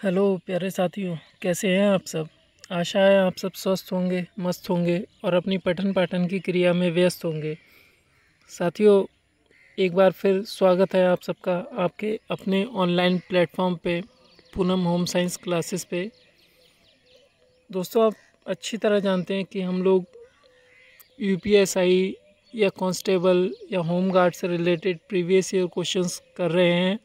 Hello प्यारे साथियों, कैसे हैं आप सब। आशा है आप सब स्वस्थ होंगे, मस्त होंगे और अपनी पठन पाठन की क्रिया में व्यस्त होंगे। साथियों, एक बार फिर स्वागत है आप सबका आपके अपने ऑनलाइन प्लेटफॉर्म पे, पूनम होम साइंस क्लासेस पे। दोस्तों, आप अच्छी तरह जानते हैं कि हम लोग यूपीएसआई या कांस्टेबल या होम गार्ड से रिलेटेड प्रीवियस ईयर क्वेश्चंस कर रहे हैं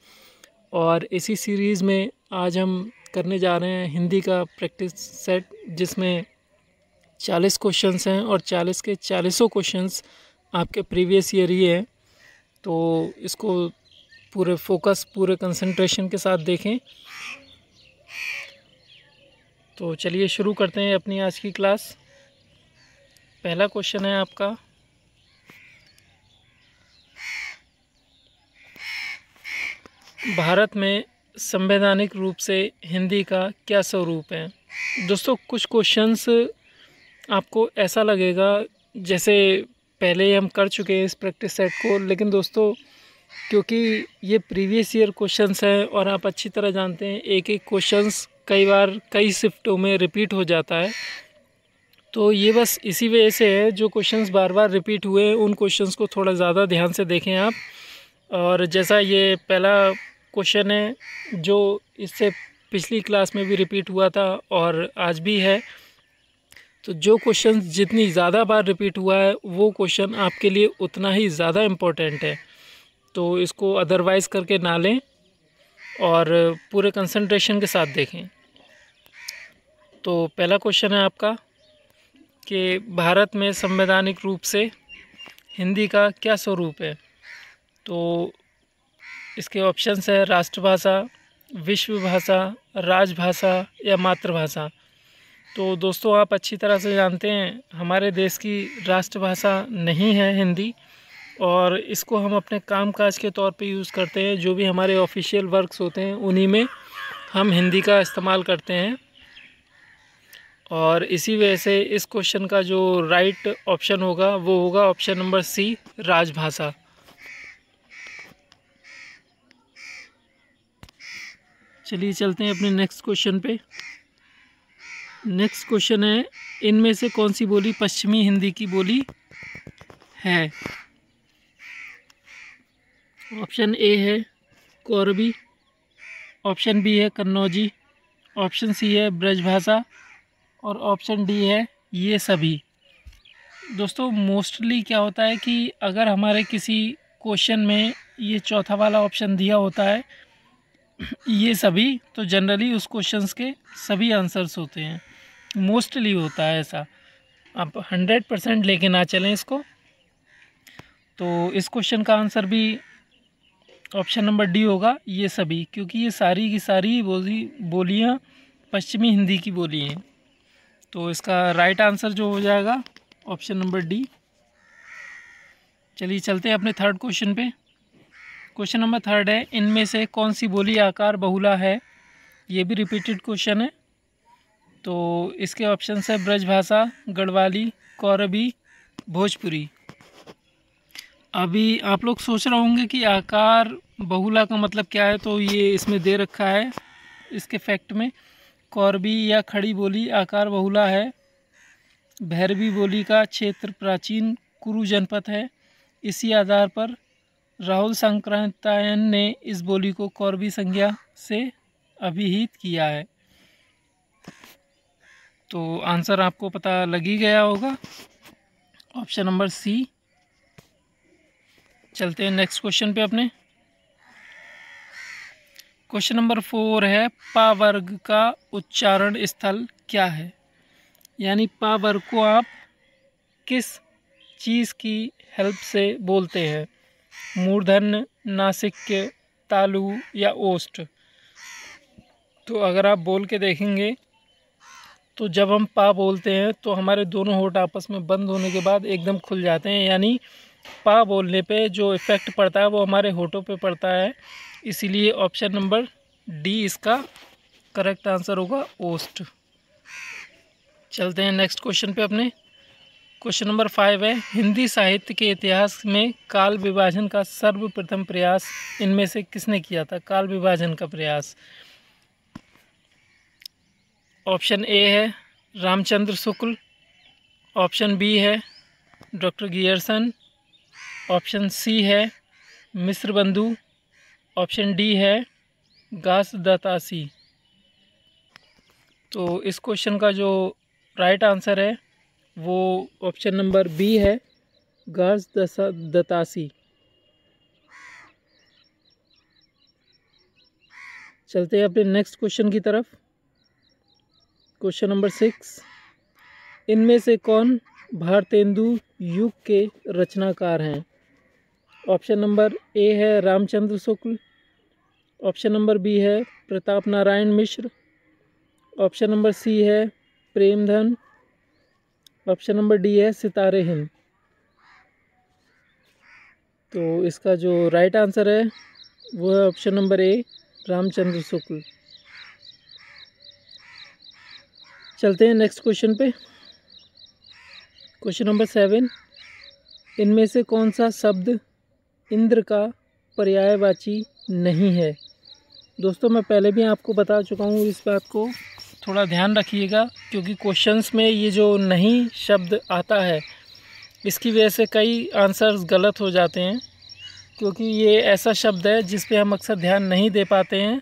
और इसी सीरीज़ में आज हम करने जा रहे हैं हिंदी का प्रैक्टिस सेट, जिसमें 40 क्वेश्चंस हैं और 40 के 40 क्वेश्चंस आपके प्रीवियस ईयर ही हैं। तो इसको पूरे फोकस, पूरे कंसंट्रेशन के साथ देखें। तो चलिए शुरू करते हैं अपनी आज की क्लास। पहला क्वेश्चन है आपका, भारत में संवैधानिक रूप से हिंदी का क्या स्वरूप है। दोस्तों, कुछ क्वेश्चंस आपको ऐसा लगेगा जैसे पहले ही हम कर चुके हैं इस प्रैक्टिस सेट को, लेकिन दोस्तों क्योंकि ये प्रीवियस ईयर क्वेश्चंस हैं और आप अच्छी तरह जानते हैं एक एक क्वेश्चंस कई बार कई शिफ्टों में रिपीट हो जाता है, तो ये बस इसी वजह से है। जो क्वेश्चंस बार बार रिपीट हुए हैं उन क्वेश्चंस को थोड़ा ज़्यादा ध्यान से देखें आप। और जैसा ये पहला क्वेश्चन है जो इससे पिछली क्लास में भी रिपीट हुआ था और आज भी है, तो जो क्वेश्चन जितनी ज़्यादा बार रिपीट हुआ है वो क्वेश्चन आपके लिए उतना ही ज़्यादा इम्पोर्टेंट है। तो इसको अदरवाइज़ करके ना लें और पूरे कंसंट्रेशन के साथ देखें। तो पहला क्वेश्चन है आपका कि भारत में संवैधानिक रूप से हिंदी का क्या स्वरूप है। तो इसके ऑप्शंस है राष्ट्रभाषा, विश्व भाषा, राजभाषा या मातृभाषा। तो दोस्तों, आप अच्छी तरह से जानते हैं हमारे देश की राष्ट्रभाषा नहीं है हिंदी, और इसको हम अपने कामकाज के तौर पे यूज़ करते हैं। जो भी हमारे ऑफिशियल वर्क्स होते हैं उन्हीं में हम हिंदी का इस्तेमाल करते हैं, और इसी वजह से इस क्वेश्चन का जो राइट ऑप्शन होगा वो होगा ऑप्शन नंबर सी, राजभाषा। चलिए चलते हैं अपने नेक्स्ट क्वेश्चन पे। नेक्स्ट क्वेश्चन है, इनमें से कौन सी बोली पश्चिमी हिंदी की बोली है। ऑप्शन ए है कोरबी, ऑप्शन बी है कन्नौजी, ऑप्शन सी है ब्रजभाषा और ऑप्शन डी है ये सभी। दोस्तों, मोस्टली क्या होता है कि अगर हमारे किसी क्वेश्चन में ये चौथा वाला ऑप्शन दिया होता है ये सभी, तो जनरली उस क्वेश्चंस के सभी आंसर्स होते हैं। मोस्टली होता है ऐसा, आप 100% लेके ना चलें इसको। तो इस क्वेश्चन का आंसर भी ऑप्शन नंबर डी होगा, ये सभी, क्योंकि ये सारी की सारी बोलियाँ पश्चिमी हिंदी की बोली हैं। तो इसका राइट आंसर जो हो जाएगा ऑप्शन नंबर डी। चलिए चलते हैं अपने थर्ड क्वेश्चन पे। क्वेश्चन नंबर थर्ड है, इनमें से कौन सी बोली आकार बहुला है। ये भी रिपीटेड क्वेश्चन है। तो इसके ऑप्शन है ब्रजभाषा, गढ़वाली, कौरबी, भोजपुरी। अभी आप लोग सोच रहे होंगे कि आकार बहुला का मतलब क्या है, तो ये इसमें दे रखा है इसके फैक्ट में। कौरबी या खड़ी बोली आकार बहुला है। भैरवी बोली का क्षेत्र प्राचीन कुरु जनपद है। इसी आधार पर राहुल सांकृत्यायन ने इस बोली को कौरबी संज्ञा से अभिहित किया है। तो आंसर आपको पता लग ही गया होगा, ऑप्शन नंबर सी। चलते हैं नेक्स्ट क्वेश्चन पे अपने। क्वेश्चन नंबर 4 है, पा वर्ग का उच्चारण स्थल क्या है। यानी पा वर्ग को आप किस चीज़ की हेल्प से बोलते हैं, मूर्धन्य, नासिक्य, तालु या ओष्ठ। तो अगर आप बोल के देखेंगे तो जब हम पा बोलते हैं तो हमारे दोनों होंठ आपस में बंद होने के बाद एकदम खुल जाते हैं, यानी पा बोलने पे जो इफ़ेक्ट पड़ता है वो हमारे होठों पे पड़ता है। इसीलिए ऑप्शन नंबर डी इसका करेक्ट आंसर होगा, ओष्ठ। चलते हैं नेक्स्ट क्वेश्चन पे अपने। क्वेश्चन नंबर 5 है, हिंदी साहित्य के इतिहास में काल विभाजन का सर्वप्रथम प्रयास इनमें से किसने किया था। काल विभाजन का प्रयास, ऑप्शन ए है रामचंद्र शुक्ल, ऑप्शन बी है डॉक्टर गियरसन, ऑप्शन सी है मिस्र बंधु, ऑप्शन डी है घासदासी। तो इस क्वेश्चन का जो राइट आंसर है वो ऑप्शन नंबर बी है घासदासी। चलते हैं अपने नेक्स्ट क्वेश्चन की तरफ। क्वेश्चन नंबर 6, इनमें से कौन भारतेंदु युग के रचनाकार हैं? ऑप्शन नंबर ए है Ramchandra Shukla, option number B है Pratap Narayan Mishra, option number C है प्रेमधन, ऑप्शन नंबर डी है सितारे हिंद। तो इसका जो राइट आंसर है वो है option number A Ramchandra Shukla. चलते हैं नेक्स्ट क्वेश्चन पे। क्वेश्चन नंबर 7, इनमें से कौन सा शब्द इंद्र का पर्यायवाची नहीं है? दोस्तों मैं पहले भी आपको बता चुका हूँ, इस बात को थोड़ा ध्यान रखिएगा क्योंकि क्वेश्चंस में ये जो नहीं शब्द आता है इसकी वजह से कई आंसर्स गलत हो जाते हैं, क्योंकि ये ऐसा शब्द है जिस पे हम अक्सर ध्यान नहीं दे पाते हैं।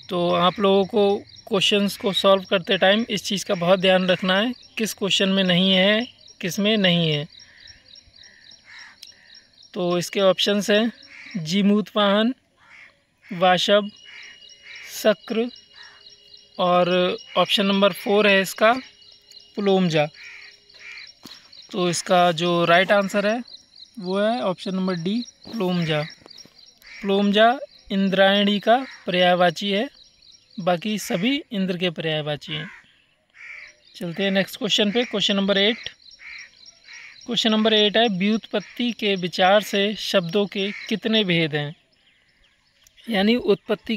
तो आप लोगों को क्वेश्चंस को सॉल्व करते टाइम इस चीज़ का बहुत ध्यान रखना है, किस क्वेश्चन में नहीं है किस में नहीं है। तो इसके ऑप्शंस हैं जीमूतवाहन, वाशब, शक्र और ऑप्शन नंबर 4 है इसका पुलोमजा। तो इसका जो राइट आंसर है वो है option number D Pulomaja. Pulomaja Indrayani का पर्यायवाची है, बाकी सभी इंद्र के पर्यायवाची हैं। चलते हैं नेक्स्ट क्वेश्चन पे। Question number 8। क्वेश्चन नंबर 8 है व्युत्पत्ति के विचार से शब्दों के कितने भेद हैं? यानी उत्पत्ति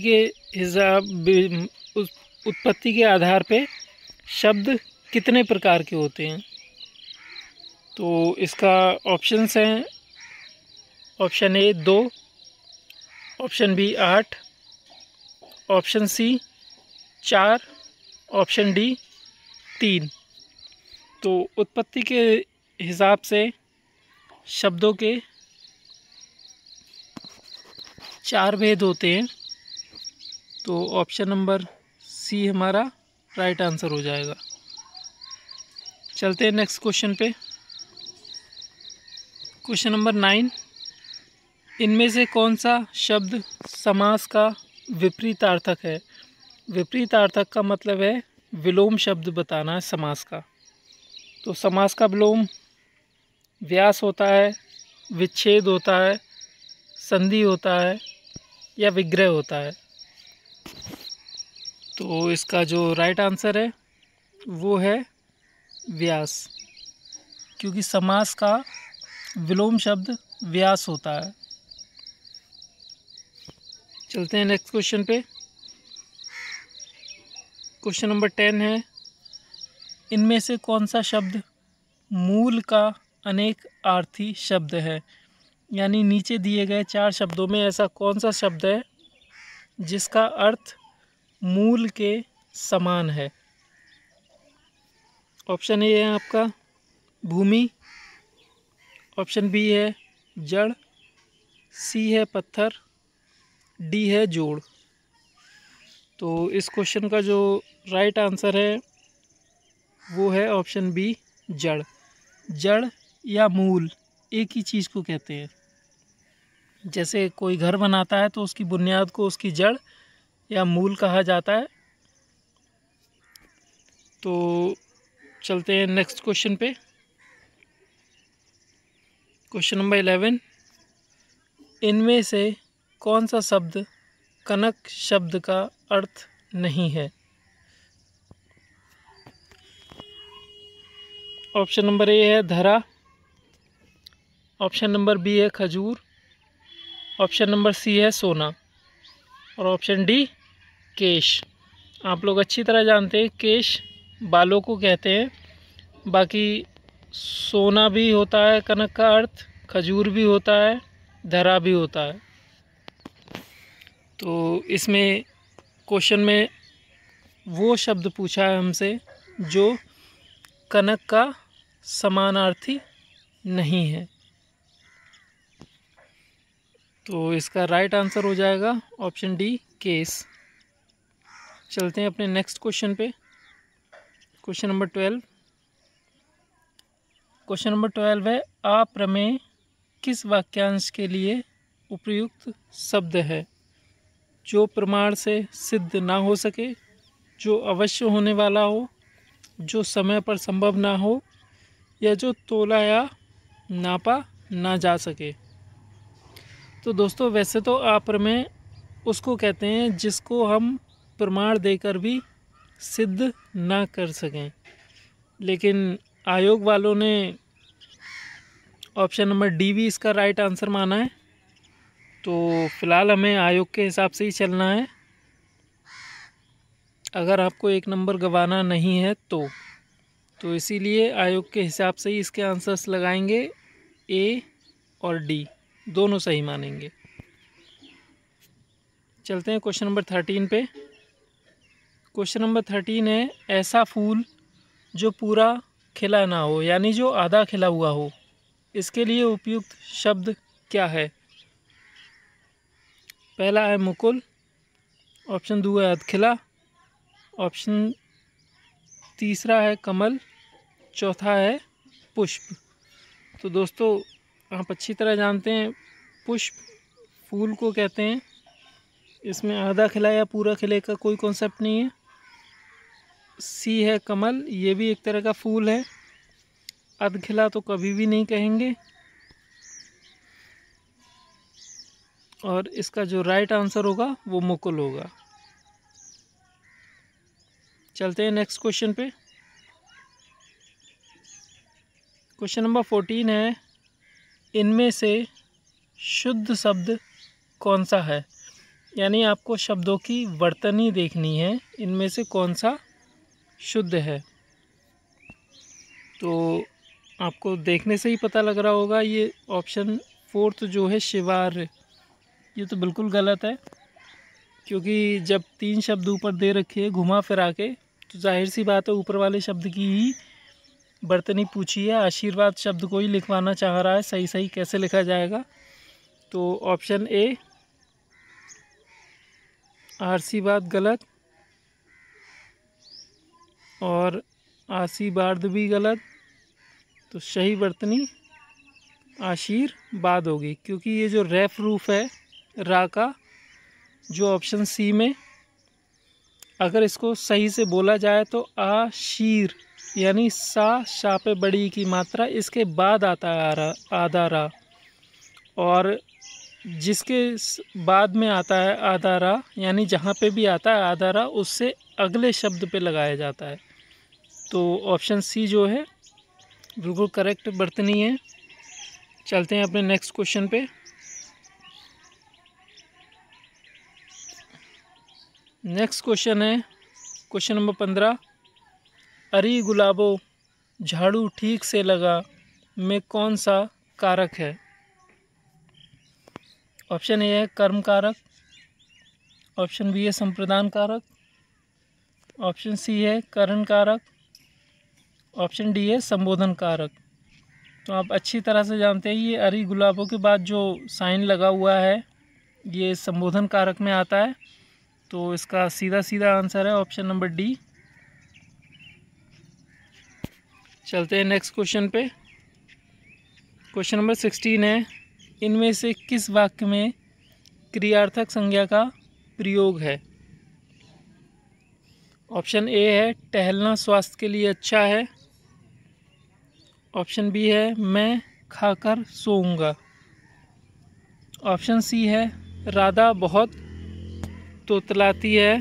के आधार पे शब्द कितने प्रकार के होते हैं? तो इसका ऑप्शंस हैं option A 2, option B 8, option C 4, option D 3। तो उत्पत्ति के हिसाब से शब्दों के 4 भेद होते हैं। तो ऑप्शन नंबर सी हमारा राइट आंसर हो जाएगा। चलते हैं नेक्स्ट क्वेश्चन पे। क्वेश्चन नंबर 9, इनमें से कौन सा शब्द समास का विपरीतार्थक है? विपरीतार्थक का मतलब है विलोम शब्द बताना है समास का। तो समास का विलोम व्यास होता है, विच्छेद होता है, संधि होता है या विग्रह होता है। तो इसका जो राइट आंसर है वो है व्यास, क्योंकि समास का विलोम शब्द व्यास होता है। चलते हैं नेक्स्ट क्वेश्चन पे। क्वेश्चन नंबर 10 है इनमें से कौन सा शब्द मूल का अनेक अर्थी शब्द है? यानी नीचे दिए गए 4 शब्दों में ऐसा कौन सा शब्द है जिसका अर्थ मूल के समान है? ऑप्शन ए है आपका भूमि, ऑप्शन बी है जड़, सी है पत्थर, डी है जोड़। तो इस क्वेश्चन का जो राइट आंसर है वो है ऑप्शन बी जड़। जड़ या मूल एक ही चीज़ को कहते हैं। जैसे कोई घर बनाता है तो उसकी बुनियाद को उसकी जड़ या मूल कहा जाता है। तो चलते हैं नेक्स्ट क्वेश्चन पे। क्वेश्चन नंबर 11, इनमें से कौन सा शब्द कनक शब्द का अर्थ नहीं है? ऑप्शन नंबर ए है धरा, ऑप्शन नंबर बी है खजूर, ऑप्शन नंबर सी है सोना और ऑप्शन डी केश। आप लोग अच्छी तरह जानते हैं केश बालों को कहते हैं, बाकी सोना भी होता है कनक का अर्थ, खजूर भी होता है, धरा भी होता है। तो इसमें क्वेश्चन में वो शब्द पूछा है हमसे जो कनक का समानार्थी नहीं है। तो इसका राइट आंसर हो जाएगा ऑप्शन डी, केस। चलते हैं अपने नेक्स्ट क्वेश्चन पे। Question number 12। क्वेश्चन नंबर 12 है, अप्रमेय किस वाक्यांश के लिए उपयुक्त शब्द है? जो प्रमाण से सिद्ध ना हो सके, जो अवश्य होने वाला हो, जो समय पर संभव ना हो, या जो तोला या नापा ना जा सके। तो दोस्तों वैसे तो अप्रमेय उसको कहते हैं जिसको हम प्रमाण देकर भी सिद्ध ना कर सकें, लेकिन आयोग वालों ने ऑप्शन नंबर डी भी इसका राइट आंसर माना है। तो फ़िलहाल हमें आयोग के हिसाब से ही चलना है। अगर आपको एक नंबर गंवाना नहीं है तो इसीलिए आयोग के हिसाब से ही इसके आंसर्स लगाएंगे। ए और डी दोनों सही मानेंगे। चलते हैं क्वेश्चन नंबर 13 पे। क्वेश्चन नंबर 13 है, ऐसा फूल जो पूरा खिला ना हो, यानी जो आधा खिला हुआ हो, इसके लिए उपयुक्त शब्द क्या है? पहला है मुकुल, ऑप्शन 2 है अधखिला, ऑप्शन तीसरा है कमल, चौथा है पुष्प। तो दोस्तों आप अच्छी तरह जानते हैं पुष्प फूल को कहते हैं, इसमें आधा खिला या पूरा खिले का कोई कॉन्सेप्ट नहीं है। सी है कमल, ये भी एक तरह का फूल है। अधखिला तो कभी भी नहीं कहेंगे। और इसका जो राइट आंसर होगा वो मुकुल होगा। चलते हैं नेक्स्ट क्वेश्चन पे। क्वेश्चन नंबर 14 है, इनमें से शुद्ध शब्द कौन सा है? यानी आपको शब्दों की वर्तनी देखनी है, इनमें से कौन सा शुद्ध है। तो आपको देखने से ही पता लग रहा होगा, ये ऑप्शन 4 जो है शिवार, ये तो बिल्कुल गलत है। क्योंकि जब 3 शब्द ऊपर दे रखे हैं घुमा फिरा के, तो जाहिर सी बात है ऊपर वाले शब्द की ही वर्तनी पूछी है। आशीर्वाद शब्द को ही लिखवाना चाह रहा है, सही सही कैसे लिखा जाएगा? तो ऑप्शन ए आशीर्वाद गलत, और आशीर्वाद भी गलत। तो सही वर्तनी आशीर्वाद होगी, क्योंकि ये जो रेफ रूफ है रा का, जो ऑप्शन सी में, अगर इसको सही से बोला जाए तो आशीर, यानी सा शा पे बड़ी की मात्रा, इसके बाद आता है आधा रा, और जिसके बाद में आता है आधा रा, यानी जहाँ पे भी आता है आधा रा, उससे अगले शब्द पे लगाया जाता है। तो ऑप्शन सी जो है बिल्कुल करेक्ट वर्तनी है। चलते हैं अपने नेक्स्ट क्वेश्चन पे। नेक्स्ट क्वेश्चन है क्वेश्चन नंबर 15, अरे गुलाबो झाड़ू ठीक से लगा में कौन सा कारक है? ऑप्शन ए है कर्म कारक, ऑप्शन बी है संप्रदान कारक, ऑप्शन सी है करण कारक, ऑप्शन डी है संबोधन कारक। तो आप अच्छी तरह से जानते हैं ये अरे गुलाबों के बाद जो साइन लगा हुआ है ये संबोधन कारक में आता है। तो इसका सीधा सीधा आंसर है ऑप्शन नंबर डी। चलते हैं नेक्स्ट क्वेश्चन पे। क्वेश्चन नंबर 16 है, इनमें से किस वाक्य में क्रियार्थक संज्ञा का प्रयोग है? ऑप्शन ए है टहलना स्वास्थ्य के लिए अच्छा है, ऑप्शन बी है मैं खाकर सोऊंगा, ऑप्शन सी है राधा बहुत तोतलाती है।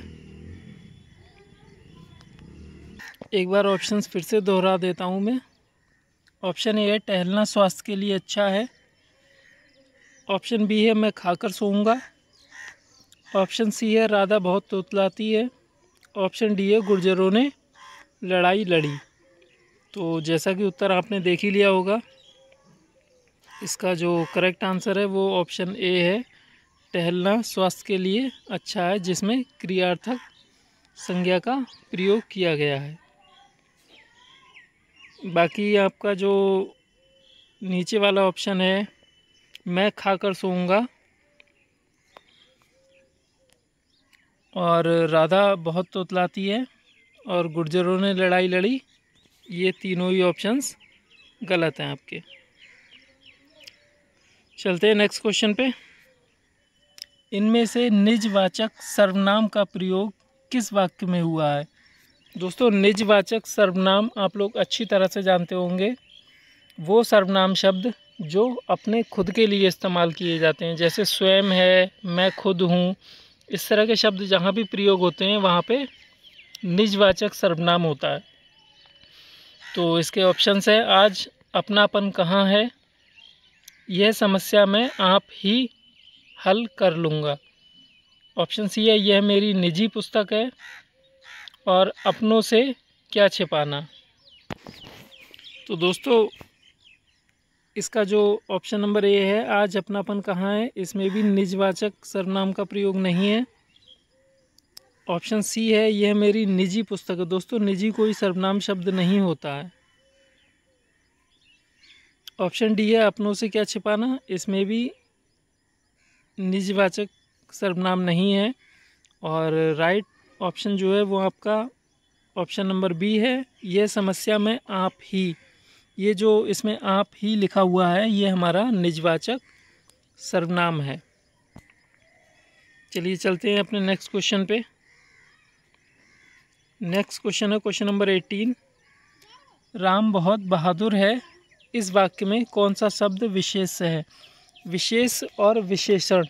एक बार ऑप्शंस फिर से दोहरा देता हूँ मैं। ऑप्शन ए है टहलना स्वास्थ्य के लिए अच्छा है, ऑप्शन बी है मैं खाकर सोऊंगा, ऑप्शन सी है राधा बहुत तोतलाती है, ऑप्शन डी है गुर्जरों ने लड़ाई लड़ी। तो जैसा कि उत्तर आपने देख ही लिया होगा, इसका जो करेक्ट आंसर है वो ऑप्शन ए है, टहलना स्वास्थ्य के लिए अच्छा है, जिसमें क्रियार्थक संज्ञा का प्रयोग किया गया है। बाकी आपका जो नीचे वाला ऑप्शन है, मैं खाकर सोऊंगा और राधा बहुत तोतलाती है और गुर्जरों ने लड़ाई लड़ी, ये तीनों ही ऑप्शंस गलत हैं आपके। चलते हैं नेक्स्ट क्वेश्चन पे। इनमें से निजवाचक सर्वनाम का प्रयोग किस वाक्य में हुआ है? दोस्तों, निजवाचक सर्वनाम आप लोग अच्छी तरह से जानते होंगे, वो सर्वनाम शब्द जो अपने खुद के लिए इस्तेमाल किए जाते हैं, जैसे स्वयं है, मैं खुद हूँ, इस तरह के शब्द जहाँ भी प्रयोग होते हैं वहाँ पे निजवाचक सर्वनाम होता है। तो इसके ऑप्शंस है, आज अपनापन कहाँ है, यह समस्या मैं आप ही हल कर लूँगा। ऑप्शन सी है, यह मेरी निजी पुस्तक है, और अपनों से क्या छिपाना। तो दोस्तों, इसका जो ऑप्शन नंबर ए है, आज अपनापन कहाँ है, इसमें भी निजवाचक सर्वनाम का प्रयोग नहीं है। ऑप्शन सी है, यह मेरी निजी पुस्तक है। दोस्तों, निजी कोई सर्वनाम शब्द नहीं होता है। ऑप्शन डी है, अपनों से क्या छिपाना, इसमें भी निजवाचक सर्वनाम नहीं है। और राइट ऑप्शन जो है वो आपका ऑप्शन नंबर बी है, यह समस्या में आप ही। ये जो इसमें आप ही लिखा हुआ है, ये हमारा निजवाचक सर्वनाम है। चलिए चलते हैं अपने नेक्स्ट क्वेश्चन पे। नेक्स्ट क्वेश्चन है क्वेश्चन नंबर 18। राम बहुत बहादुर है, इस वाक्य में कौन सा शब्द विशेष है? विशेष और विशेषण।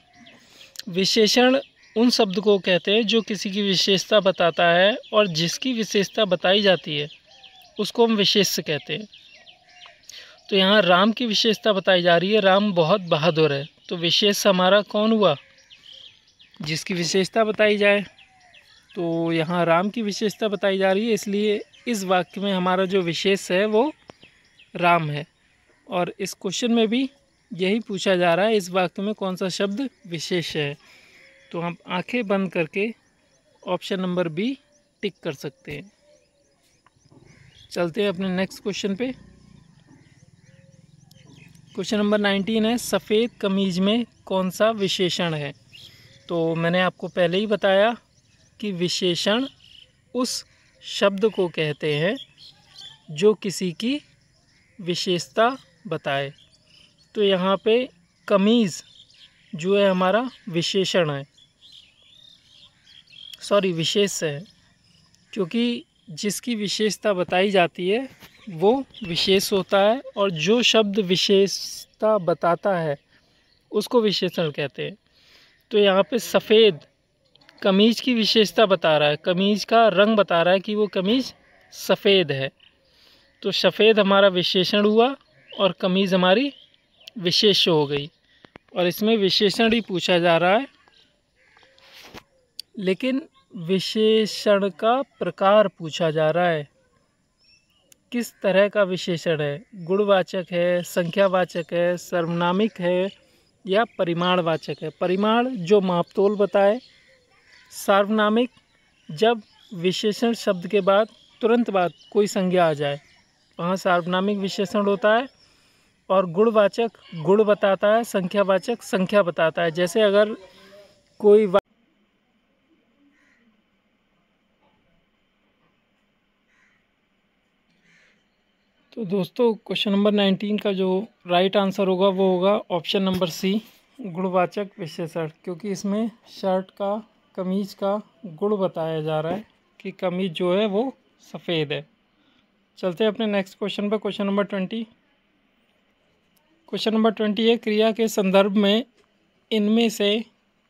विशेषण उन शब्द को कहते हैं जो किसी की विशेषता बताता है, और जिसकी विशेषता बताई जाती है उसको हम विशेष कहते हैं। तो यहाँ राम की विशेषता बताई जा रही है, राम बहुत बहादुर है, तो विशेष हमारा कौन हुआ? जिसकी विशेषता बताई जाए। तो यहाँ राम की विशेषता बताई जा रही है, इसलिए इस वाक्य में हमारा जो विशेष है वो राम है। और इस क्वेश्चन में भी यही पूछा जा रहा है, इस वाक्य में कौन सा शब्द विशेष है। तो हम आंखें बंद करके ऑप्शन नंबर बी टिक कर सकते हैं। चलते हैं अपने नेक्स्ट क्वेश्चन पे। क्वेश्चन नंबर 19 है, सफ़ेद कमीज में कौन सा विशेषण है? तो मैंने आपको पहले ही बताया कि विशेषण उस शब्द को कहते हैं जो किसी की विशेषता बताए। तो यहाँ पे कमीज़ जो है हमारा विशेषण है, सॉरी विशेष है, क्योंकि जिसकी विशेषता बताई जाती है वो विशेष होता है, और जो शब्द विशेषता बताता है उसको विशेषण कहते हैं। तो यहाँ पे सफ़ेद कमीज़ की विशेषता बता रहा है, कमीज़ का रंग बता रहा है कि वो कमीज़ सफ़ेद है, तो सफ़ेद हमारा विशेषण हुआ और कमीज़ हमारी विशेष हो गई। और इसमें विशेषण ही पूछा जा रहा है, लेकिन विशेषण का प्रकार पूछा जा रहा है, किस तरह का विशेषण है? गुणवाचक है, संख्यावाचक है, सर्वनामिक है, या परिमाणवाचक है? परिमाण जो मापतोल बताए, सार्वनामिक जब विशेषण शब्द के बाद तुरंत बाद कोई संज्ञा आ जाए वहाँ सार्वनामिक विशेषण होता है। और गुणवाचक गुण बताता है, संख्यावाचक संख्या बताता है। जैसे अगर कोई तो दोस्तों, क्वेश्चन नंबर 19 का जो राइट आंसर होगा वो होगा ऑप्शन नंबर सी, गुणवाचक विशेषण, क्योंकि इसमें शर्ट का, कमीज का गुण बताया जा रहा है कि कमीज जो है वो सफ़ेद है। चलते हैं अपने नेक्स्ट क्वेश्चन पर। Question number 20। क्वेश्चन नंबर 20 है, क्रिया के संदर्भ में इनमें से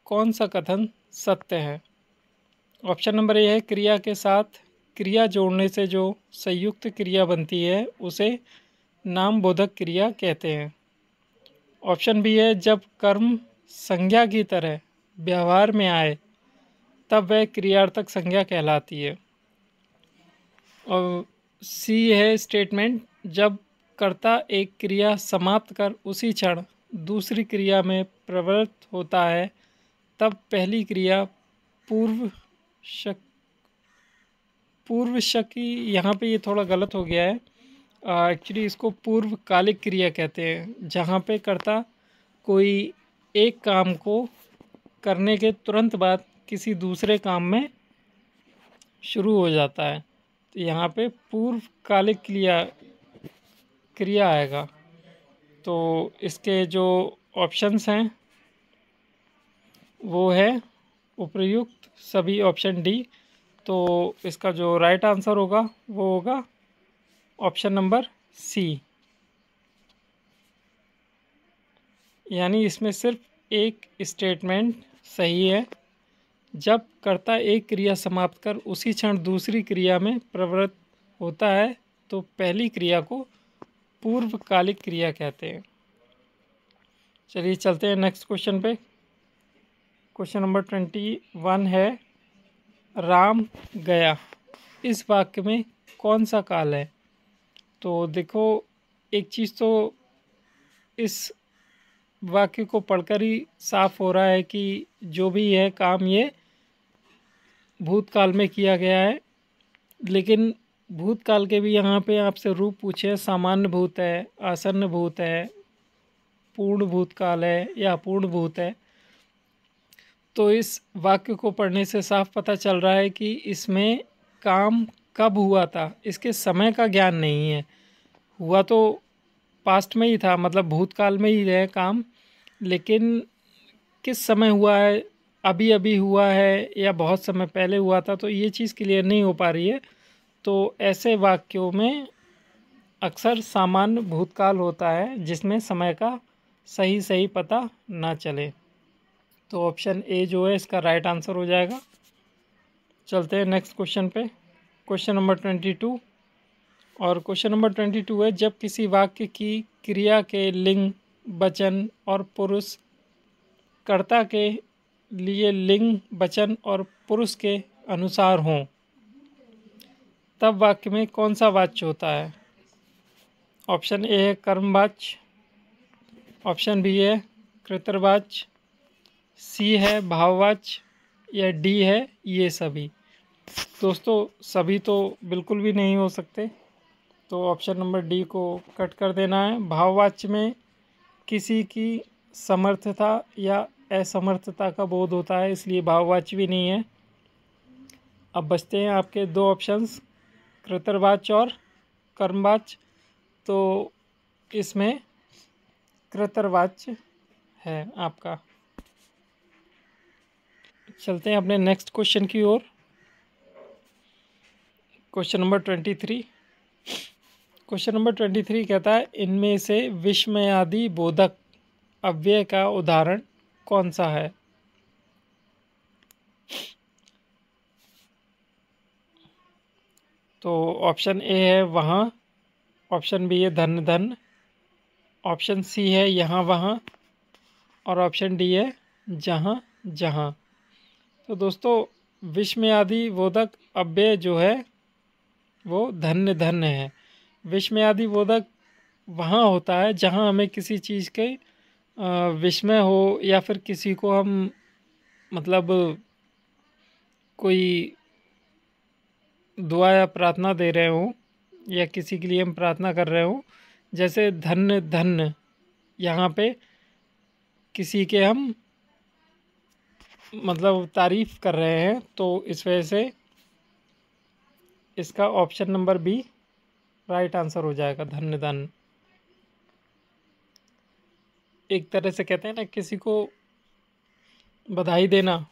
कौन सा कथन सत्य है? ऑप्शन नंबर ए है, क्रिया के साथ क्रिया जोड़ने से जो संयुक्त क्रिया बनती है उसे नामबोधक क्रिया कहते हैं। ऑप्शन बी है, जब कर्म संज्ञा की तरह व्यवहार में आए तब वह क्रियार्थक संज्ञा कहलाती है। और सी है स्टेटमेंट, जब कर्ता एक क्रिया समाप्त कर उसी क्षण दूसरी क्रिया में प्रवृत्त होता है तब पहली क्रिया पूर्व पूर्व शकी यहाँ पे ये थोड़ा गलत हो गया है। एक्चुअली इसको पूर्वकालिक क्रिया कहते हैं, जहाँ पे कर्ता कोई एक काम को करने के तुरंत बाद किसी दूसरे काम में शुरू हो जाता है। तो यहाँ पे पूर्वकालिक क्रिया क्रिया आएगा। तो इसके जो ऑप्शंस हैं वो है उपर्युक्त सभी ऑप्शन डी। तो इसका जो राइट आंसर होगा वो होगा ऑप्शन नंबर सी। यानी इसमें सिर्फ एक स्टेटमेंट सही है। जब कर्ता एक क्रिया समाप्त कर उसी क्षण दूसरी क्रिया में प्रवृत्त होता है तो पहली क्रिया को पूर्वकालिक क्रिया कहते हैं। चलिए चलते हैं नेक्स्ट क्वेश्चन पे। क्वेश्चन नंबर 21 है, राम गया। इस वाक्य में कौन सा काल है? तो देखो, एक चीज़ तो इस वाक्य को पढ़कर ही साफ हो रहा है कि जो भी है काम ये भूतकाल में किया गया है। लेकिन भूतकाल के भी यहाँ पे आपसे रूप पूछे, सामान्य भूत है, आसन्न भूत है, पूर्ण भूतकाल है या अपूर्ण भूत है। तो इस वाक्य को पढ़ने से साफ पता चल रहा है कि इसमें काम कब हुआ था, इसके समय का ज्ञान नहीं है। हुआ तो पास्ट में ही था, मतलब भूतकाल में ही है काम, लेकिन किस समय हुआ है, अभी अभी हुआ है या बहुत समय पहले हुआ था, तो ये चीज़ क्लियर नहीं हो पा रही है। तो ऐसे वाक्यों में अक्सर सामान्य भूतकाल होता है जिसमें समय का सही सही पता ना चले। तो ऑप्शन ए जो है इसका राइट आंसर हो जाएगा। चलते हैं नेक्स्ट क्वेश्चन पे। Question number 22। और क्वेश्चन नंबर 22 है, जब किसी वाक्य की क्रिया के लिंग, वचन और पुरुष कर्ता के लिए लिंग, वचन और पुरुष के अनुसार हों तब वाक्य में कौन सा वाच्य होता है? ऑप्शन ए है कर्मवाच्य, ऑप्शन बी है कृतवाच्य, सी है भाववाच्य या डी है ये सभी। दोस्तों सभी तो बिल्कुल भी नहीं हो सकते, तो ऑप्शन नंबर डी को कट कर देना है। भाववाच्य में किसी की समर्थता या असमर्थता का बोध होता है, इसलिए भाववाच्य भी नहीं है। अब बचते हैं आपके दो ऑप्शंस, कृतवाच्य और कर्मवाच्य। तो इसमें कृतवाच्य है आपका। चलते हैं अपने नेक्स्ट क्वेश्चन की ओर। Question number 23। क्वेश्चन नंबर 23 कहता है, इनमें से विस्मयादि बोधक अव्यय का उदाहरण कौन सा है? तो ऑप्शन ए है वहाँ, ऑप्शन बी है धन धन, ऑप्शन सी है यहाँ वहाँ और ऑप्शन डी है जहाँ जहाँ। तो दोस्तों विस्मयादि बोधक अव्यय जो है वो धन्य धन्य है। विस्मयादि बोधक वहाँ होता है जहाँ हमें किसी चीज़ के विस्मय हो या फिर किसी को हम मतलब कोई दुआ या प्रार्थना दे रहे हों या किसी के लिए हम प्रार्थना कर रहे हों। जैसे धन्य धन्य, यहाँ पे किसी के हम मतलब तारीफ़ कर रहे हैं, तो इस वजह से इसका option number B right answer हो जाएगा, धन्य धन्य। एक तरह से कहते हैं ना किसी को बधाई देना,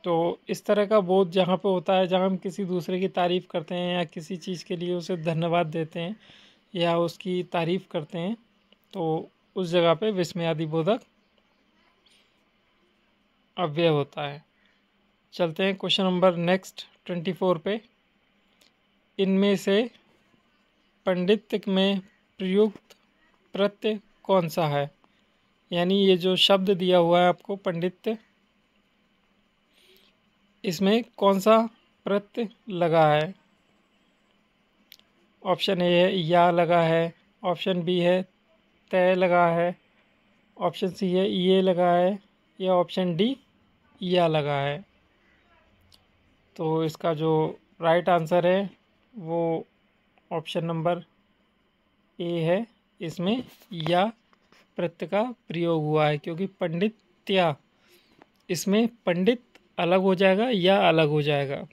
तो इस तरह का बोध जहाँ पे होता है, जहाँ हम किसी दूसरे की तारीफ़ करते हैं या किसी चीज़ के लिए उसे धन्यवाद देते हैं या उसकी तारीफ़ करते हैं, तो उस जगह पे विस्मयादि बोधक अव्यय होता है। चलते हैं क्वेश्चन नंबर नेक्स्ट 24 पे। इनमें से पंडित में प्रयुक्त प्रत्यय कौन सा है? यानी ये जो शब्द दिया हुआ है आपको पंडित, इसमें कौन सा प्रत्यय लगा है? ऑप्शन ए है या लगा है, ऑप्शन बी है तय लगा है, ऑप्शन सी है ये लगा है या ऑप्शन डी या लगा है। तो इसका जो राइट आंसर है वो ऑप्शन नंबर ए है। इसमें या प्रत्यय का प्रयोग हुआ है, क्योंकि पंडित्या, इसमें पंडित अलग हो जाएगा या अलग हो जाएगा।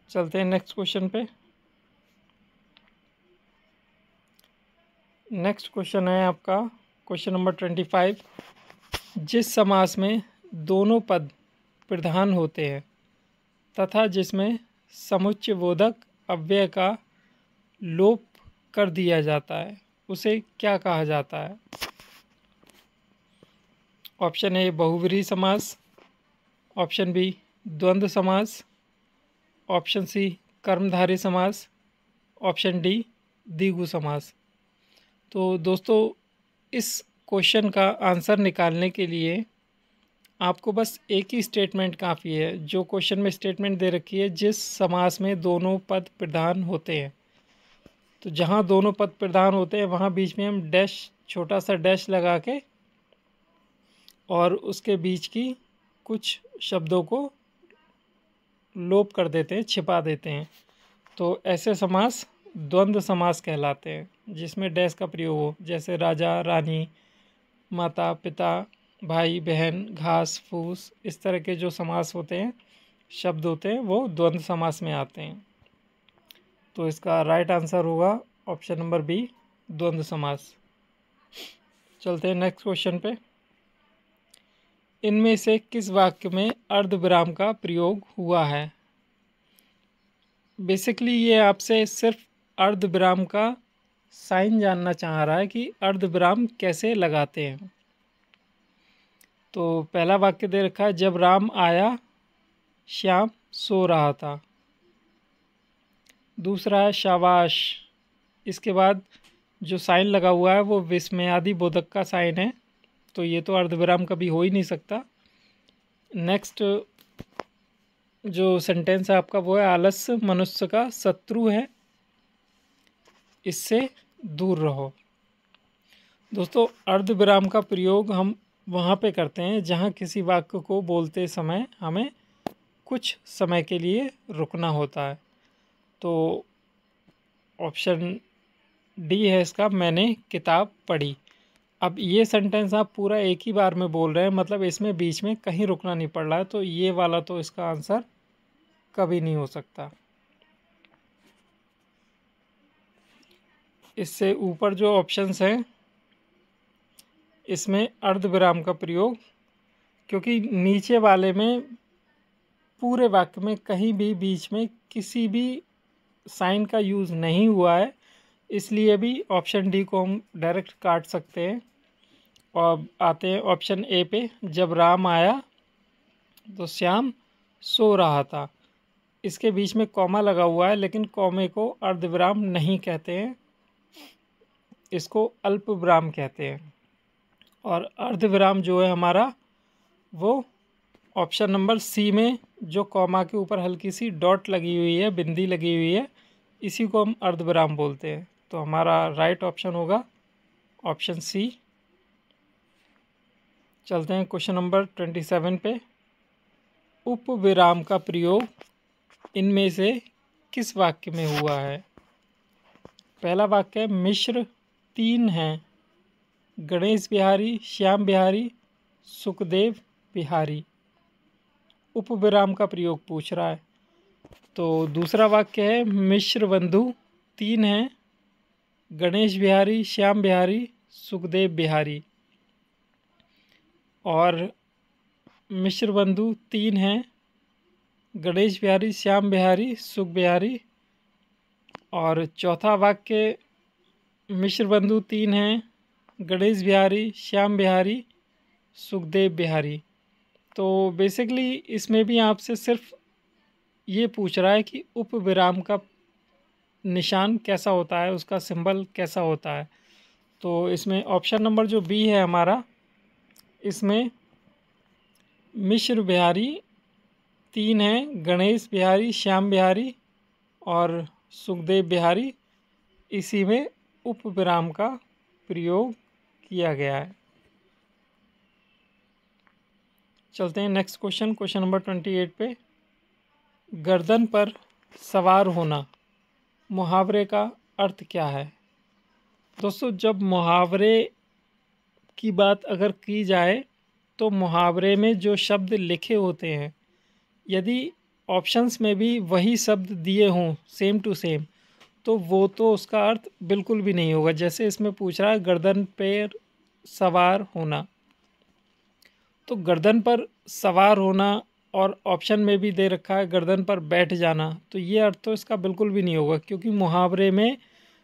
चलते हैं नेक्स्ट क्वेश्चन पे। नेक्स्ट क्वेश्चन है आपका क्वेश्चन नंबर 25। जिस समास में दोनों पद प्रधान होते हैं तथा जिसमें समुच्चय बोधक अव्यय का लोप कर दिया जाता है उसे क्या कहा जाता है? ऑप्शन ए बहुव्रीहि समास, ऑप्शन बी द्वंद्व समास, ऑप्शन सी कर्मधारय समास, ऑप्शन डी द्विगु समास। तो दोस्तों इस क्वेश्चन का आंसर निकालने के लिए आपको बस एक ही स्टेटमेंट काफ़ी है। जो क्वेश्चन में स्टेटमेंट दे रखी है, जिस समास में दोनों पद प्रधान होते हैं, तो जहाँ दोनों पद प्रधान होते हैं वहाँ बीच में हम डैश, छोटा सा डैश लगा के और उसके बीच की कुछ शब्दों को लोप कर देते हैं, छिपा देते हैं। तो ऐसे समास द्वंद्व समास कहलाते हैं, जिसमें डैश का प्रयोग हो, जैसे राजा रानी, माता पिता, भाई बहन, घास फूस, इस तरह के जो समास होते हैं, शब्द होते हैं, वो द्वंद्व समास में आते हैं। तो इसका राइट आंसर होगा ऑप्शन नंबर बी, द्वंद्व समास। चलते हैं नेक्स्ट क्वेश्चन पे। इनमें से किस वाक्य में अर्धविराम का प्रयोग हुआ है? बेसिकली ये आपसे सिर्फ अर्धविराम का साइन जानना चाह रहा है कि अर्धविराम कैसे लगाते हैं। तो पहला वाक्य दे रखा है, जब राम आया श्याम सो रहा था। दूसरा है शाबाश, इसके बाद जो साइन लगा हुआ है वो विस्मयादि बोधक का साइन है, तो ये तो अर्धविराम कभी हो ही नहीं सकता। नेक्स्ट जो सेंटेंस है आपका वो है, आलस्य मनुष्य का शत्रु है, इससे दूर रहो। दोस्तों अर्धविराम का प्रयोग हम वहाँ पे करते हैं जहाँ किसी वाक्य को बोलते समय हमें कुछ समय के लिए रुकना होता है। तो ऑप्शन डी है इसका, मैंने किताब पढ़ी। अब ये सेंटेंस आप पूरा एक ही बार में बोल रहे हैं, मतलब इसमें बीच में कहीं रुकना नहीं पड़ रहा है, तो ये वाला तो इसका आंसर कभी नहीं हो सकता। इससे ऊपर जो ऑप्शंस हैं इसमें अर्धविराम का प्रयोग, क्योंकि नीचे वाले में पूरे वाक्य में कहीं भी बीच में किसी भी साइन का यूज़ नहीं हुआ है, इसलिए भी ऑप्शन डी को हम डायरेक्ट काट सकते हैं। और आते हैं ऑप्शन ए पे, जब राम आया तो श्याम सो रहा था। इसके बीच में कॉमा लगा हुआ है, लेकिन कॉमे को अर्धविराम नहीं कहते हैं, इसको अल्पविराम कहते हैं। और अर्धविराम जो है हमारा वो ऑप्शन नंबर सी में जो कॉमा के ऊपर हल्की सी डॉट लगी हुई है, बिंदी लगी हुई है, इसी को हम अर्धविराम बोलते हैं। तो हमारा राइट ऑप्शन होगा ऑप्शन सी। चलते हैं क्वेश्चन नंबर 27 पे। उपविराम का प्रयोग इनमें से किस वाक्य में हुआ है? पहला वाक्य है, मिश्र तीन हैं, गणेश बिहारी, श्याम बिहारी, सुखदेव बिहारी। उपविराम का प्रयोग पूछ रहा है। तो दूसरा वाक्य है, मिश्र बंधु तीन हैं, गणेश बिहारी, श्याम बिहारी, सुखदेव बिहारी। और मिश्र बंधु तीन हैं, गणेश बिहारी, श्याम बिहारी, सुख बिहारी। और चौथा वाक्य, मिश्र बंधु तीन हैं, गणेश बिहारी, श्याम बिहारी, सुखदेव बिहारी। तो बेसिकली इसमें भी आपसे सिर्फ ये पूछ रहा है कि उपविराम का निशान कैसा होता है, उसका सिंबल कैसा होता है। तो इसमें ऑप्शन नंबर जो बी है हमारा, इसमें मिश्र बिहारी तीन हैं, गणेश बिहारी, श्याम बिहारी और सुखदेव बिहारी, इसी में उपविराम का प्रयोग किया गया है। चलते हैं नेक्स्ट क्वेश्चन, क्वेश्चन नंबर 28 पे। गर्दन पर सवार होना मुहावरे का अर्थ क्या है? दोस्तों, जब मुहावरे की बात अगर की जाए तो मुहावरे में जो शब्द लिखे होते हैं, यदि ऑप्शंस में भी वही शब्द दिए हों सेम टू सेम, तो वो तो उसका अर्थ बिल्कुल भी नहीं होगा। जैसे इसमें पूछ रहा है गर्दन पर सवार होना, तो गर्दन पर सवार होना और ऑप्शन में भी दे रखा है गर्दन पर बैठ जाना, तो ये अर्थ तो इसका बिल्कुल भी नहीं होगा, क्योंकि मुहावरे में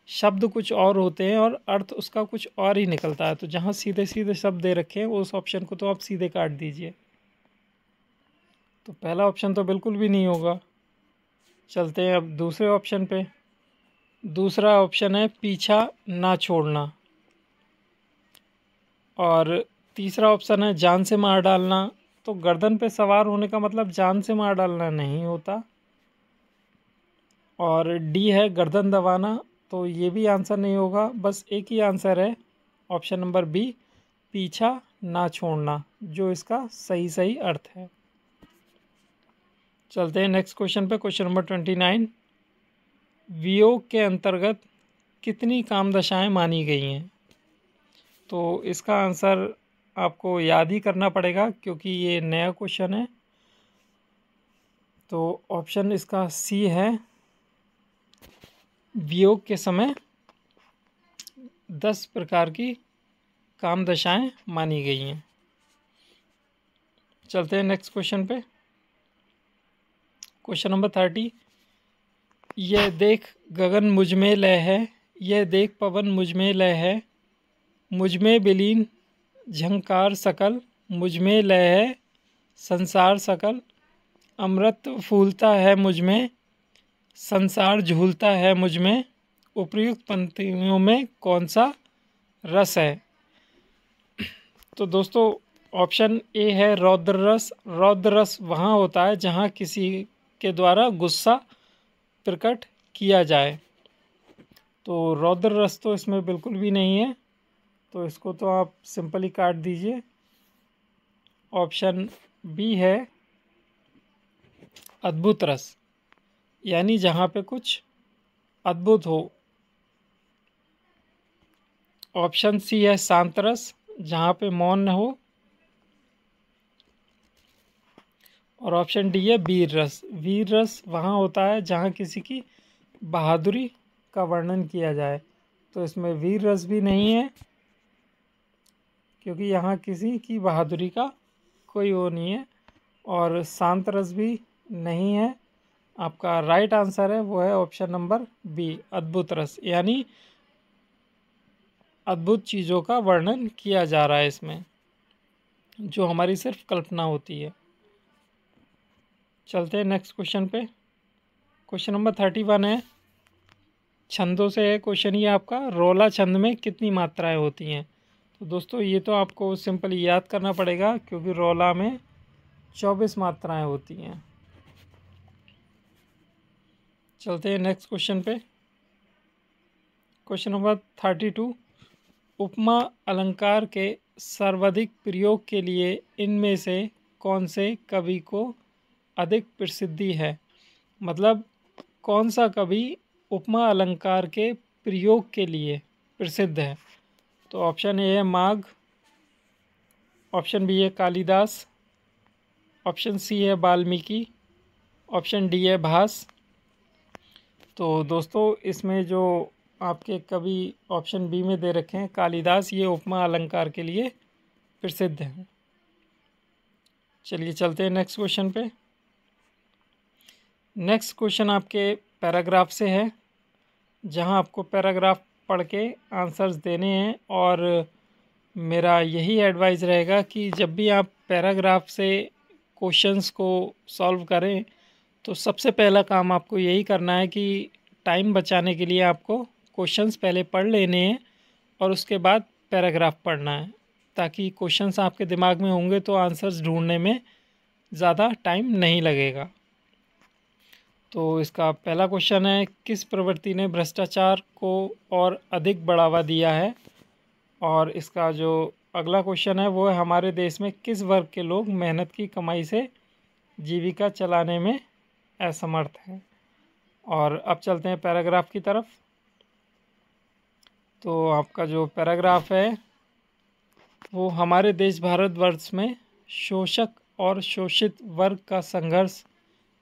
शब्द कुछ और होते हैं और अर्थ उसका कुछ और ही निकलता है। तो जहाँ सीधे सीधे शब्द दे रखे हैं उस ऑप्शन को तो आप सीधे काट दीजिए। तो पहला ऑप्शन तो बिल्कुल भी नहीं होगा। चलते हैं अब दूसरे ऑप्शन पे। दूसरा ऑप्शन है पीछा ना छोड़ना, और तीसरा ऑप्शन है जान से मार डालना। तो गर्दन पे सवार होने का मतलब जान से मार डालना नहीं होता। और डी है गर्दन दबाना, तो ये भी आंसर नहीं होगा। बस एक ही आंसर है, ऑप्शन नंबर बी, पीछा ना छोड़ना, जो इसका सही सही अर्थ है। चलते हैं नेक्स्ट क्वेश्चन पे, क्वेश्चन नंबर 29। वियोग के अंतर्गत कितनी कामदशाएं मानी गई हैं? तो इसका आंसर आपको याद ही करना पड़ेगा, क्योंकि ये नया क्वेश्चन है। तो ऑप्शन इसका सी है, वियोग के समय 10 प्रकार की कामदशाएं मानी गई हैं। चलते हैं नेक्स्ट क्वेश्चन पे, क्वेश्चन नंबर 30। यह देख गगन मुझ में लय है, यह देख पवन मुझ में लय है, मुझ में विलीन झंकार सकल, मुझ में लय है संसार सकल, अमृत फूलता है मुझ में, संसार झूलता है मुझ में, उपर्युक्त पंक्तियों में कौन सा रस है? तो दोस्तों, ऑप्शन ए है रौद्र रस। रौद्र रस वहाँ होता है जहाँ किसी के द्वारा गुस्सा प्रकट किया जाए। तो रौद्र रस तो इसमें बिल्कुल भी नहीं है, तो इसको तो आप सिंपली काट दीजिए। ऑप्शन बी है अद्भुत रस, यानी जहाँ पे कुछ अद्भुत हो। ऑप्शन सी है शांत रस, जहाँ पे मौन न हो। और ऑप्शन डी है वीर रस। वीर रस वहाँ होता है जहाँ किसी की बहादुरी का वर्णन किया जाए। तो इसमें वीर रस भी नहीं है, क्योंकि यहाँ किसी की बहादुरी का कोई वो नहीं है। और शांत रस भी नहीं है। आपका राइट आंसर है वो है ऑप्शन नंबर बी, अद्भुत रस, यानी अद्भुत चीज़ों का वर्णन किया जा रहा है इसमें, जो हमारी सिर्फ कल्पना होती है। चलते हैं नेक्स्ट क्वेश्चन पे, क्वेश्चन नंबर 31 है, छंदों से है क्वेश्चन ये आपका। रोला छंद में कितनी मात्राएं होती हैं? तो दोस्तों, ये तो आपको सिंपली याद करना पड़ेगा, क्योंकि रोला में 24 मात्राएं होती हैं। चलते हैं नेक्स्ट क्वेश्चन पे, क्वेश्चन नंबर 32। उपमा अलंकार के सर्वाधिक प्रयोग के लिए इनमें से कौन से कवि को अधिक प्रसिद्धि है? मतलब कौन सा कवि उपमा अलंकार के प्रयोग के लिए प्रसिद्ध है? तो ऑप्शन ए है माघ, ऑप्शन बी है कालिदास, ऑप्शन सी है वाल्मीकि, ऑप्शन डी है भास। तो दोस्तों, इसमें जो आपके कवि ऑप्शन बी में दे रखे हैं कालिदास, ये उपमा अलंकार के लिए प्रसिद्ध हैं। चलिए चलते हैं नेक्स्ट क्वेश्चन पे। नेक्स्ट क्वेश्चन आपके पैराग्राफ से है, जहां आपको पैराग्राफ पढ़ के आंसर्स देने हैं। और मेरा यही एडवाइस रहेगा कि जब भी आप पैराग्राफ से क्वेश्चंस को सॉल्व करें, तो सबसे पहला काम आपको यही करना है कि टाइम बचाने के लिए आपको क्वेश्चंस पहले पढ़ लेने हैं और उसके बाद पैराग्राफ पढ़ना है, ताकि क्वेश्चंस आपके दिमाग में होंगे तो आंसर्स ढूंढने में ज़्यादा टाइम नहीं लगेगा। तो इसका पहला क्वेश्चन है, किस प्रवृत्ति ने भ्रष्टाचार को और अधिक बढ़ावा दिया है? और इसका जो अगला क्वेश्चन है वो है हमारे देश में किस वर्ग के लोग मेहनत की कमाई से जीविका चलाने में असमर्थ हैं। और अब चलते हैं पैराग्राफ की तरफ। तो आपका जो पैराग्राफ है वो हमारे देश भारतवर्ष में शोषक और शोषित वर्ग का संघर्ष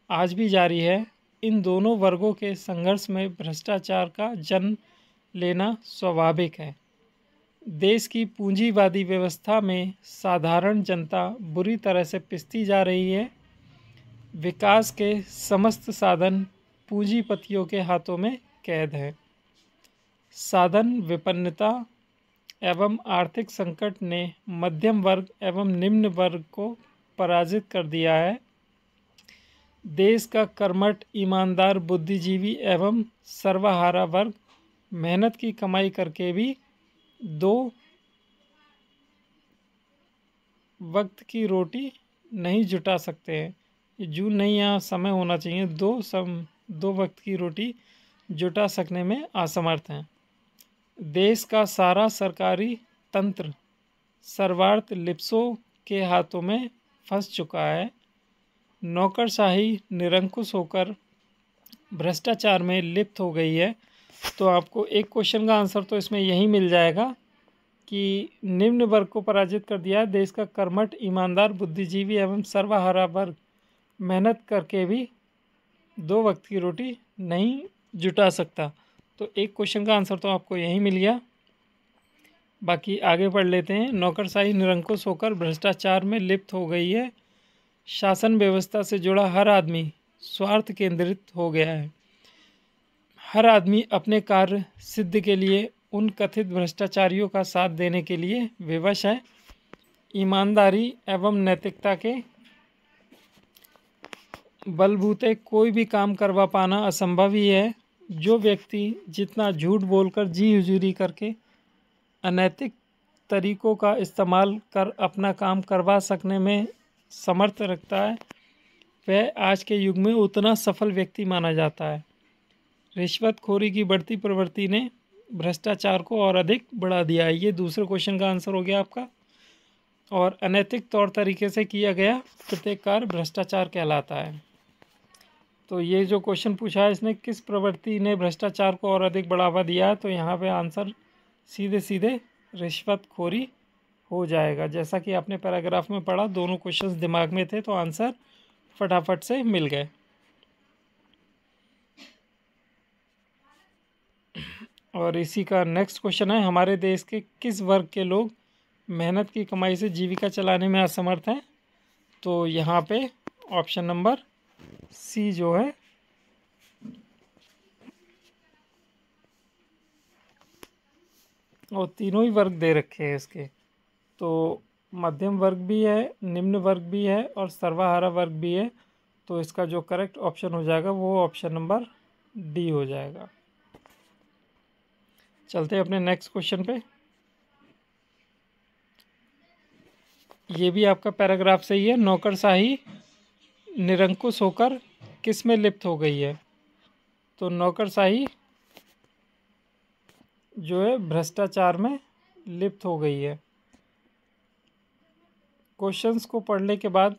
आज भी जारी है। इन दोनों वर्गों के संघर्ष में भ्रष्टाचार का जन्म लेना स्वाभाविक है। देश की पूंजीवादी व्यवस्था में साधारण जनता बुरी तरह से पिसती जा रही है। विकास के समस्त साधन पूंजीपतियों के हाथों में कैद हैं। साधन विपन्नता एवं आर्थिक संकट ने मध्यम वर्ग एवं निम्न वर्ग को पराजित कर दिया है। देश का कर्मठ, ईमानदार, बुद्धिजीवी एवं सर्वहारा वर्ग मेहनत की कमाई करके भी दो वक्त की रोटी नहीं जुटा सकते हैं। ये जून नहीं, यहाँ समय होना चाहिए। दो वक्त की रोटी जुटा सकने में असमर्थ हैं। देश का सारा सरकारी तंत्र सर्वार्थ लिप्सों के हाथों में फंस चुका है। नौकरशाही निरंकुश होकर भ्रष्टाचार में लिप्त हो गई है। तो आपको एक क्वेश्चन का आंसर तो इसमें यही मिल जाएगा कि निम्न वर्ग को पराजित कर दिया है। देश का कर्मठ, ईमानदार, बुद्धिजीवी एवं सर्वहारा वर्ग मेहनत करके भी दो वक्त की रोटी नहीं जुटा सकता। तो एक क्वेश्चन का आंसर तो आपको यही मिल गया। बाकी आगे पढ़ लेते हैं। नौकरशाही निरंकुश होकर भ्रष्टाचार में लिप्त हो गई है। शासन व्यवस्था से जुड़ा हर आदमी स्वार्थ केंद्रित हो गया है। हर आदमी अपने कार्य सिद्ध के लिए उन कथित भ्रष्टाचारियों का साथ देने के लिए विवश है। ईमानदारी एवं नैतिकता के बलबूते कोई भी काम करवा पाना असंभव ही है। जो व्यक्ति जितना झूठ बोलकर, जी हुजूरी करके, अनैतिक तरीकों का इस्तेमाल कर अपना काम करवा सकने में समर्थ रखता है, वह आज के युग में उतना सफल व्यक्ति माना जाता है। रिश्वतखोरी की बढ़ती प्रवृत्ति ने भ्रष्टाचार को और अधिक बढ़ा दिया है। ये दूसरे क्वेश्चन का आंसर हो गया आपका। और अनैतिक तौर तरीके से किया गया प्रत्येक कार्य भ्रष्टाचार कहलाता है। तो ये जो क्वेश्चन पूछा है इसने, किस प्रवृत्ति ने भ्रष्टाचार को और अधिक बढ़ावा दिया है, तो यहाँ पे आंसर सीधे सीधे रिश्वतखोरी हो जाएगा। जैसा कि आपने पैराग्राफ में पढ़ा, दोनों क्वेश्चंस दिमाग में थे तो आंसर फटाफट से मिल गए। और इसी का नेक्स्ट क्वेश्चन है, हमारे देश के किस वर्ग के लोग मेहनत की कमाई से जीविका चलाने में असमर्थ हैं। तो यहाँ पे ऑप्शन नंबर सी जो है और तीनों ही वर्ग दे रखे हैं इसके। तो मध्यम वर्ग भी है, निम्न वर्ग भी है और सर्वहारा वर्ग भी है। तो इसका जो करेक्ट ऑप्शन हो जाएगा वो ऑप्शन नंबर डी हो जाएगा। चलते हैं अपने नेक्स्ट क्वेश्चन पे। ये भी आपका पैराग्राफ सही है। नौकरशाही निरंकुश होकर किस में लिप्त हो गई है। तो नौकरशाही जो है भ्रष्टाचार में लिप्त हो गई है। क्वेश्चंस को पढ़ने के बाद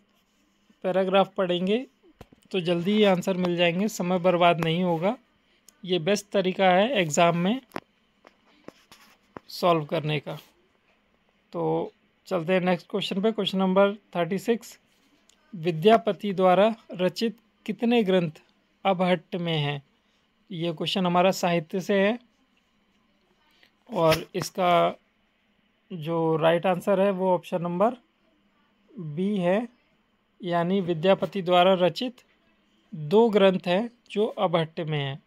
पैराग्राफ पढ़ेंगे तो जल्दी ही आंसर मिल जाएंगे, समय बर्बाद नहीं होगा। ये बेस्ट तरीका है एग्ज़ाम में सॉल्व करने का। तो चलते हैं नेक्स्ट क्वेश्चन पे। क्वेश्चन नंबर 36, विद्यापति द्वारा रचित कितने ग्रंथ अबहट्ट में हैं। ये क्वेश्चन हमारा साहित्य से है और इसका जो राइट आंसर है वो ऑप्शन नंबर बी है, यानी विद्यापति द्वारा रचित 2 ग्रंथ हैं जो अबहट्ट में हैं।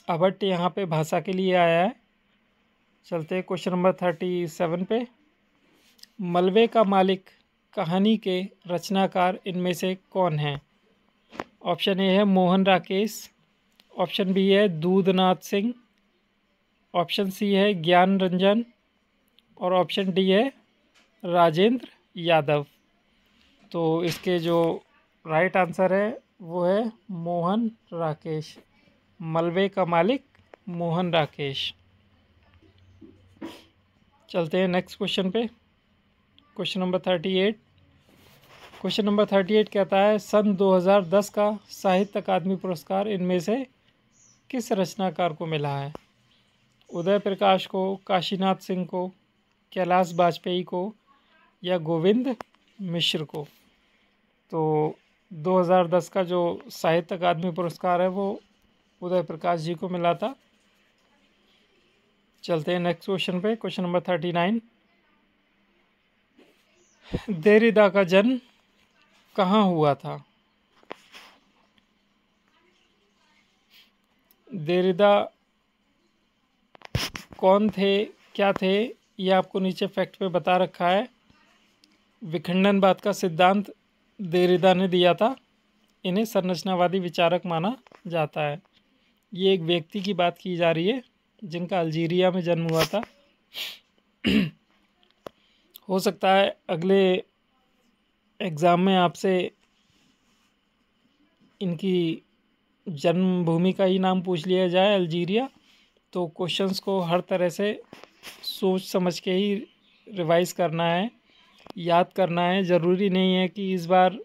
अबहट्ट यहाँ पे भाषा के लिए आया है। चलते हैं क्वेश्चन नंबर 37 पे। मलबे का मालिक कहानी के रचनाकार इनमें से कौन है। ऑप्शन ए है मोहन राकेश, ऑप्शन बी है दूधनाथ सिंह, ऑप्शन सी है ज्ञान रंजन और ऑप्शन डी है राजेंद्र यादव। तो इसके जो राइट आंसर है वो है मोहन राकेश। मलबे का मालिक मोहन राकेश। चलते हैं नेक्स्ट क्वेश्चन पे। Question number 38। क्वेश्चन नंबर 38 कहता है सन 2010 का साहित्य अकादमी पुरस्कार इनमें से किस रचनाकार को मिला है? उदय प्रकाश को, काशीनाथ सिंह को, कैलाश वाजपेयी को या गोविंद मिश्र को? तो 2010 का जो साहित्य अकादमी पुरस्कार है वो उदय प्रकाश जी को मिला था। चलते हैं नेक्स्ट क्वेश्चन पे। Question number 39। देरिदा का जन्म कहाँ हुआ था? देरिदा कौन थे, क्या थे, ये आपको नीचे फैक्ट पे बता रखा है। विखंडनवाद का सिद्धांत देरिदा ने दिया था। इन्हें संरचनावादी विचारक माना जाता है। ये एक व्यक्ति की बात की जा रही है जिनका अल्जीरिया में जन्म हुआ था। हो सकता है अगले एग्ज़ाम में आपसे इनकी जन्मभूमि का ही नाम पूछ लिया जाए, अल्जीरिया। तो क्वेश्चंस को हर तरह से सोच समझ के ही रिवाइज़ करना है, याद करना है। ज़रूरी नहीं है कि इस बार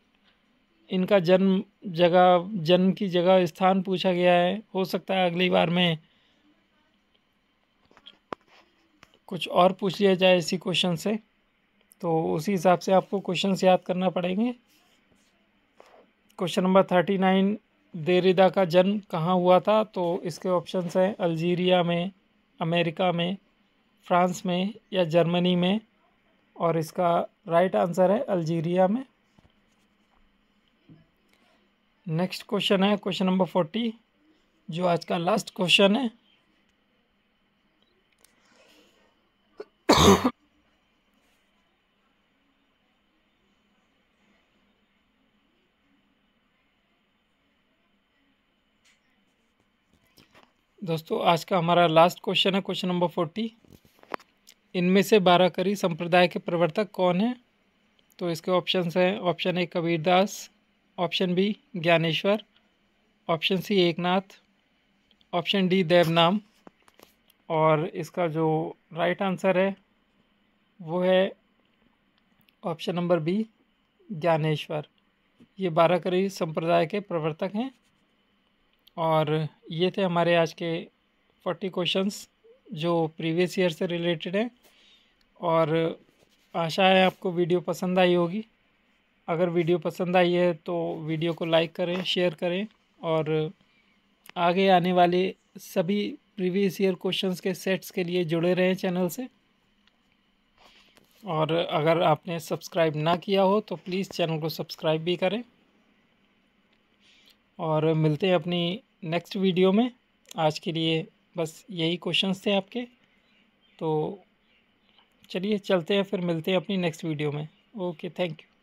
इनका जन्म की जगह स्थान पूछा गया है। हो सकता है अगली बार में कुछ और पूछ लिया जाए इसी क्वेश्चन से, तो उसी हिसाब से आपको क्वेश्चंस याद करना पड़ेंगे। क्वेश्चन नंबर 39, देरिदा का जन्म कहाँ हुआ था? तो इसके ऑप्शंस हैं अल्जीरिया में, अमेरिका में, फ्रांस में या जर्मनी में। और इसका राइट आंसर है अल्जीरिया में। नेक्स्ट क्वेश्चन है क्वेश्चन नंबर 40, जो आज का लास्ट क्वेश्चन है। दोस्तों आज का हमारा लास्ट क्वेश्चन है क्वेश्चन नंबर 40। इनमें से 12 करी संप्रदाय के प्रवर्तक कौन हैं? तो इसके ऑप्शंस हैं option A Kabirdas, option B Dnyaneshwar, option C Eknath, option D Devnam और इसका जो राइट आंसर है वो है ऑप्शन नंबर बी ज्ञानेश्वर। ये 12 करी संप्रदाय के प्रवर्तक हैं। और ये थे हमारे आज के 40 क्वेश्चंस जो प्रीवियस ईयर से रिलेटेड हैं। और आशा है आपको वीडियो पसंद आई होगी। अगर वीडियो पसंद आई है तो वीडियो को लाइक करें, शेयर करें और आगे आने वाले सभी प्रीवियस ईयर क्वेश्चंस के सेट्स के लिए जुड़े रहें चैनल से। और अगर आपने सब्सक्राइब ना किया हो तो प्लीज़ चैनल को सब्सक्राइब भी करें। और मिलते हैं अपनी नेक्स्ट वीडियो में। आज के लिए बस यही क्वेश्चंस थे आपके। तो चलिए चलते हैं, फिर मिलते हैं अपनी नेक्स्ट वीडियो में। Okay, thank you.